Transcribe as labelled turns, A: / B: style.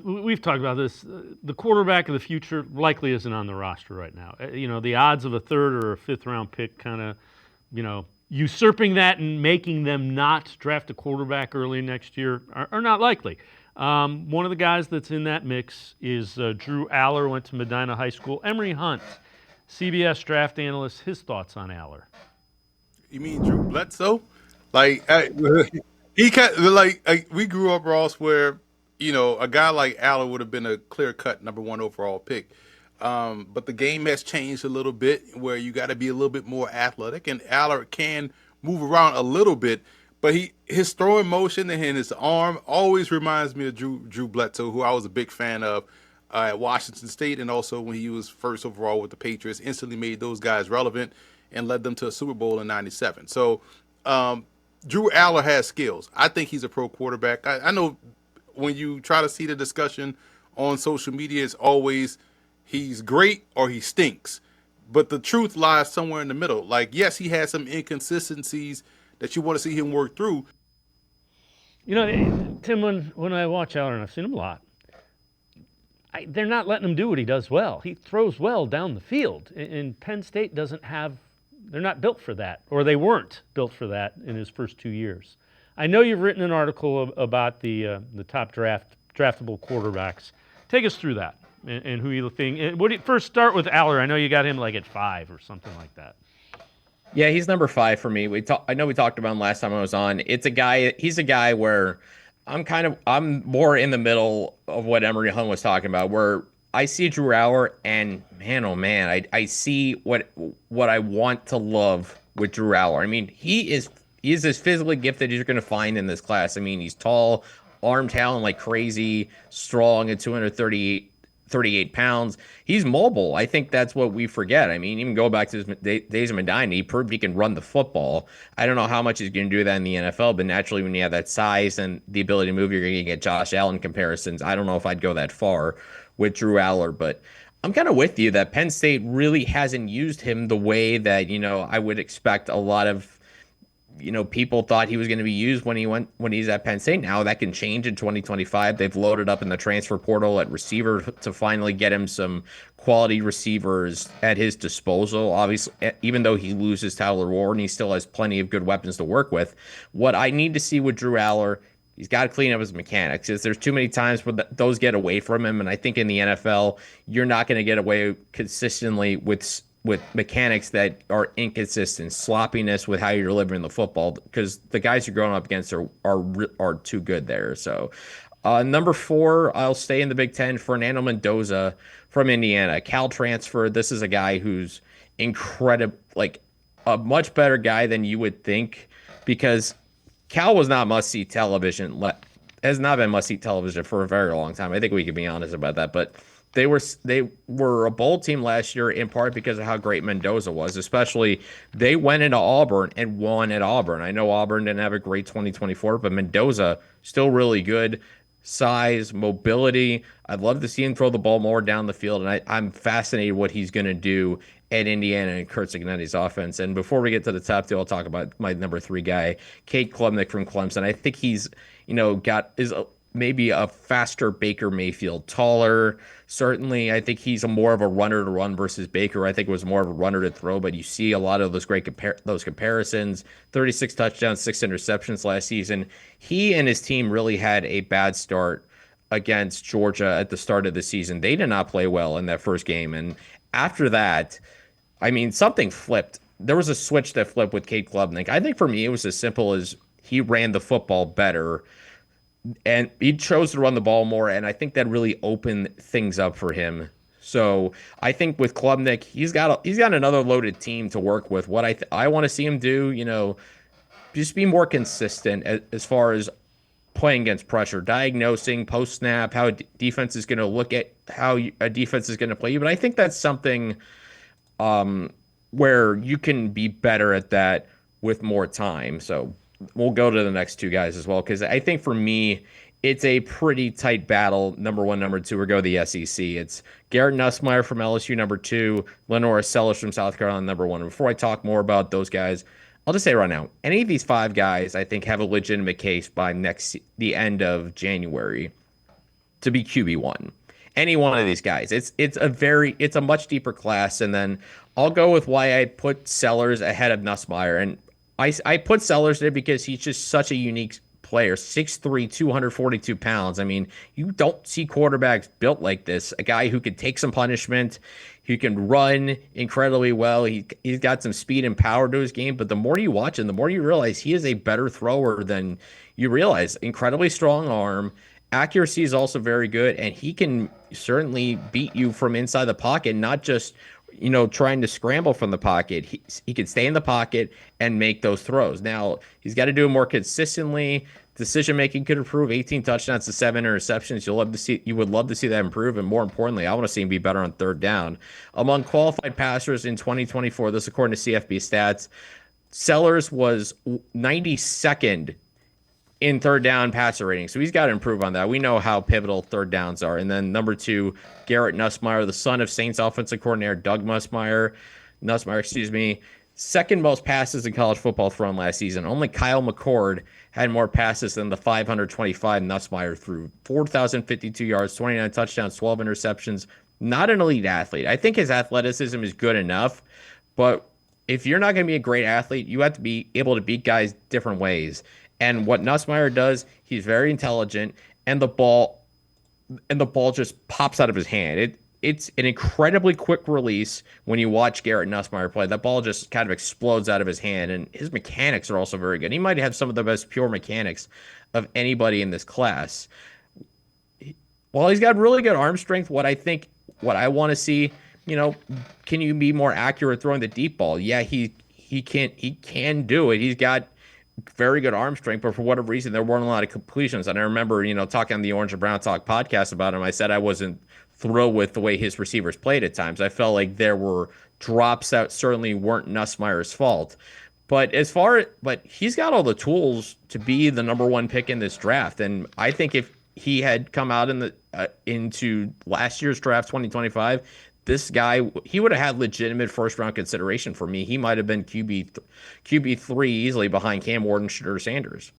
A: we've talked about this. The quarterback of the future likely isn't on the roster right now. The odds of a third or a fifth round pick kind of, usurping that and making them not draft a quarterback early next year are not likely. One of the guys that's in that mix is Drew Aller, went to Medina High School. Emory Hunt, CBS draft analyst, his thoughts on Aller.
B: You mean Drew Bledsoe? Like we grew up, Ross, where a guy like Allen would have been a clear cut number one overall pick. But the game has changed a little bit, where you got to be a little bit more athletic, and Aller can move around a little bit. But his throwing motion and his arm always reminds me of Drew Bledsoe, who I was a big fan of at Washington State, and also when he was first overall with the Patriots, instantly made those guys relevant and led them to a Super Bowl in '97. So Drew Aller has skills. I think he's a pro quarterback. I know when you try to see the discussion on social media, it's always he's great or he stinks. But the truth lies somewhere in the middle. Like, yes, he has some inconsistencies that you want to see him work through.
A: Tim, when I watch Aller, and I've seen him a lot, they're not letting him do what he does well. He throws well down the field. And Penn State they're not built for that, or they weren't built for that in his first 2 years. I know you've written an article about the top draftable quarterbacks. Take us through that and who you think. First start with Aller. I know you got him like at 5 or something like that.
C: Yeah, he's number 5 for me. I know we talked about him last time I was on. He's a guy where I'm more in the middle of what Emory Hunt was talking about, where I see Drew Aller and man, oh man, I see what I want to love with Drew Aller. I mean, he is as physically gifted as you're going to find in this class. I mean, he's tall, arm talent like crazy, strong at 238 pounds. He's mobile. I think that's what we forget. I mean, even go back to his days of Medina, he proved he can run the football. I don't know how much he's going to do that in the NFL, but naturally when you have that size and the ability to move, you're going to get Josh Allen comparisons. I don't know if I'd go that far with Drew Aller, but I'm kind of with you that Penn State really hasn't used him the way that, I would expect a lot of people thought he was going to be used when he's at Penn State. Now that can change in 2025. They've loaded up in the transfer portal at receiver to finally get him some quality receivers at his disposal. Obviously, even though he loses Tyler Warren, he still has plenty of good weapons to work with. What I need to see with Drew Aller, he's got to clean up his mechanics. There's too many times where those get away from him, and I think in the NFL, you're not going to get away consistently with mechanics that are inconsistent, sloppiness with how you're delivering the football, because the guys you're going up against are too good there. So number 4, I'll stay in the Big Ten, Fernando Mendoza from Indiana, Cal transfer. This is a guy who's incredible, like a much better guy than you would think, because Cal was not must-see television, has not been must-see television for a very long time. I think we can be honest about that, but they were a bowl team last year in part because of how great Mendoza was. Especially, they went into Auburn and won at Auburn. I know Auburn didn't have a great 2024, but Mendoza still really good. Size, mobility. I'd love to see him throw the ball more down the field, and I'm fascinated what he's going to do at Indiana and Kurt Cignetti's offense. And before we get to the top 2, I'll talk about my number 3 guy, Cade Klubnik from Clemson. I think he's maybe a faster Baker Mayfield, taller. Certainly, I think he's more of a runner to run versus Baker. I think it was more of a runner to throw, but you see a lot of those great those comparisons. 36 touchdowns, 6 interceptions last season. He and his team really had a bad start against Georgia at the start of the season. They did not play well in that first game, and after that, I mean, something flipped. There was a switch that flipped with Cade Klubnik. I think for me, it was as simple as he ran the football better, and he chose to run the ball more, and I think that really opened things up for him. So I think with Klubnik, he's got another loaded team to work with. What I want to see him do, just be more consistent as far as playing against pressure, diagnosing post snap, how a defense is going to look at how a defense is going to play you. But I think that's something where you can be better at that with more time. So we'll go to the next 2 guys as well, because I think for me, it's a pretty tight battle. Number 1, number 2, or go the SEC. It's Garrett Nussmeier from LSU, number 2, Lenora Sellers from South Carolina, number 1. And before I talk more about those guys, I'll just say right now, any of these 5 guys, I think, have a legitimate case by the end of January. to be QB1. Any one of these guys. It's a much deeper class. And then I'll go with why I put Sellers ahead of Nussmeier. And I put Sellers there because he's just such a unique player. 6'3", 242 pounds. I mean, you don't see quarterbacks built like this. A guy who can take some punishment, who can run incredibly well. He's got some speed and power to his game. But the more you watch him, the more you realize he is a better thrower than you realize. Incredibly strong arm. Accuracy is also very good, and he can certainly beat you from inside the pocket, not just trying to scramble from the pocket. He can stay in the pocket and make those throws. Now he's got to do it more consistently. Decision making could improve. 18 touchdowns to 7 interceptions. You would love to see that improve, and more importantly, I want to see him be better on third down. Among qualified passers in 2024, this according to CFB stats, Sellers was 92nd in third down passer rating. So he's got to improve on that. We know how pivotal third downs are. And then number 2, Garrett Nussmeier, the son of Saints offensive coordinator Doug Nussmeier, second most passes in college football thrown last season. Only Kyle McCord had more passes than the 525 Nussmeier threw. 4,052 yards, 29 touchdowns, 12 interceptions. Not an elite athlete. I think his athleticism is good enough, but if you're not going to be a great athlete, you have to be able to beat guys different ways. And what Nussmeier does, he's very intelligent, and the ball just pops out of his hand. It's an incredibly quick release when you watch Garrett Nussmeier play. That ball just kind of explodes out of his hand, and his mechanics are also very good. He might have some of the best pure mechanics of anybody in this class. While he's got really good arm strength, what I want to see, can you be more accurate throwing the deep ball? Yeah, he can do it. He's got very good arm strength, but for whatever reason, there weren't a lot of completions. And I remember, talking on the Orange and Brown Talk podcast about him, I said I wasn't thrilled with the way his receivers played at times. I felt like there were drops that certainly weren't Nussmeier's fault. But he's got all the tools to be the number 1 pick in this draft. And I think if he had come out into last year's draft, 2025, this guy, he would have had legitimate first-round consideration for me. He might have been QB3 easily behind Cam Ward and Shedeur Sanders.